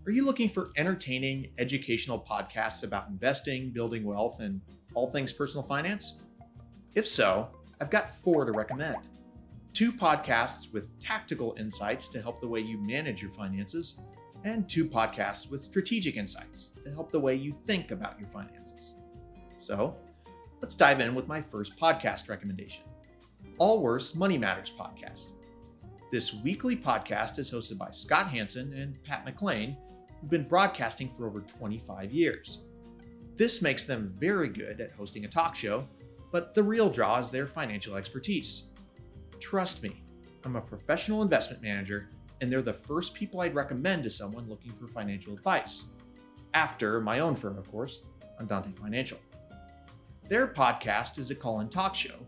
Are you looking for entertaining, educational podcasts about investing, building wealth, and all things personal finance? If so, I've got 4 to recommend. 2 podcasts with tactical insights to help the way you manage your finances, and 2 podcasts with strategic insights to help the way you think about your finances. So, let's dive in with my first podcast recommendation, Allworth's Money Matters podcast. This weekly podcast is hosted by Scott Hanson and Pat McLean, who've been broadcasting for over 25 years. This makes them very good at hosting a talk show, but the real draw is their financial expertise. Trust me, I'm a professional investment manager, and they're the first people I'd recommend to someone looking for financial advice. After my own firm, of course, Andante Financial. Their podcast is a call-in talk show,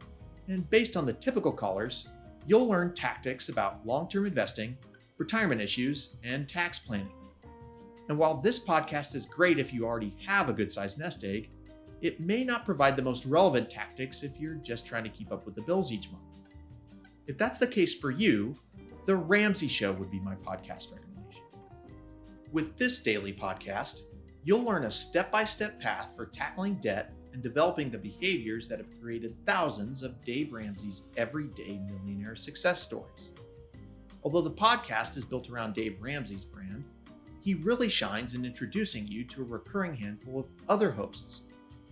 and based on the typical callers, you'll learn tactics about long-term investing, retirement issues, and tax planning. And while this podcast is great if you already have a good-sized nest egg, it may not provide the most relevant tactics if you're just trying to keep up with the bills each month. If that's the case for you, The Ramsey Show would be my podcast recommendation. With this daily podcast, you'll learn a step-by-step path for tackling debt and developing the behaviors that have created thousands of Dave Ramsey's everyday millionaire success stories. Although the podcast is built around Dave Ramsey's brand, he really shines in introducing you to a recurring handful of other hosts,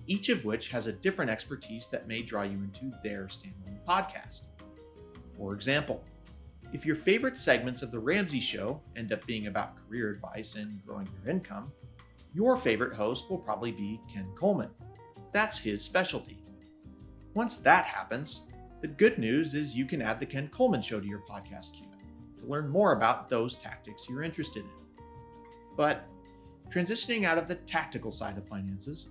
each of which has a different expertise that may draw you into their standalone podcast. For example, if your favorite segments of The Ramsey Show end up being about career advice and growing your income, your favorite host will probably be Ken Coleman. That's his specialty. Once that happens, the good news is you can add The Ken Coleman Show to your podcast queue to learn more about those tactics you're interested in. But transitioning out of the tactical side of finances,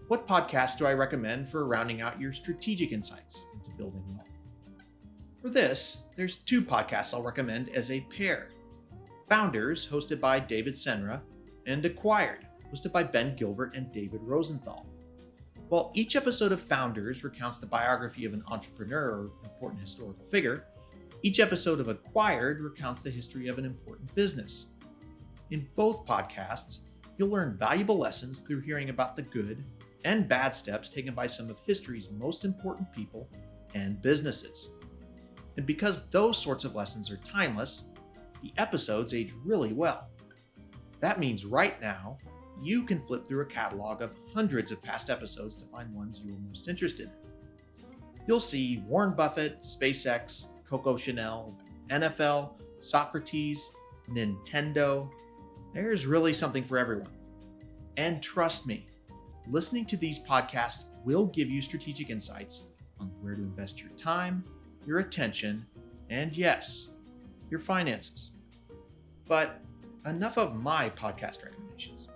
what podcast do I recommend for rounding out your strategic insights into building wealth? For this, there's 2 podcasts I'll recommend as a pair. Founders, hosted by David Senra, and Acquired, hosted by Ben Gilbert and David Rosenthal. While each episode of Founders recounts the biography of an entrepreneur or important historical figure, each episode of Acquired recounts the history of an important business. In both podcasts, you'll learn valuable lessons through hearing about the good and bad steps taken by some of history's most important people and businesses. And because those sorts of lessons are timeless, the episodes age really well. That means right now, you can flip through a catalog of hundreds of past episodes to find ones you're most interested in. You'll see Warren Buffett, SpaceX, Coco Chanel, NFL, Socrates, Nintendo. There's really something for everyone. And trust me, listening to these podcasts will give you strategic insights on where to invest your time, your attention, and yes, your finances. But enough of my podcast recommendations.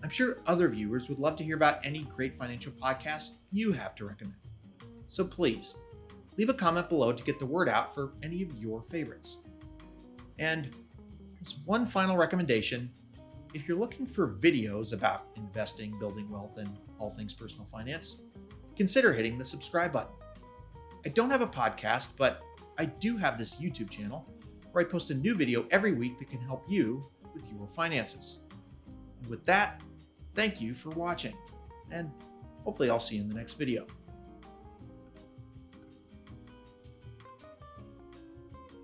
I'm sure other viewers would love to hear about any great financial podcasts you have to recommend. So please, leave a comment below to get the word out for any of your favorites. And as one final recommendation, if you're looking for videos about investing, building wealth, and all things personal finance, consider hitting the subscribe button. I don't have a podcast, but I do have this YouTube channel where I post a new video every week that can help you with your finances. And with that, thank you for watching, and hopefully I'll see you in the next video.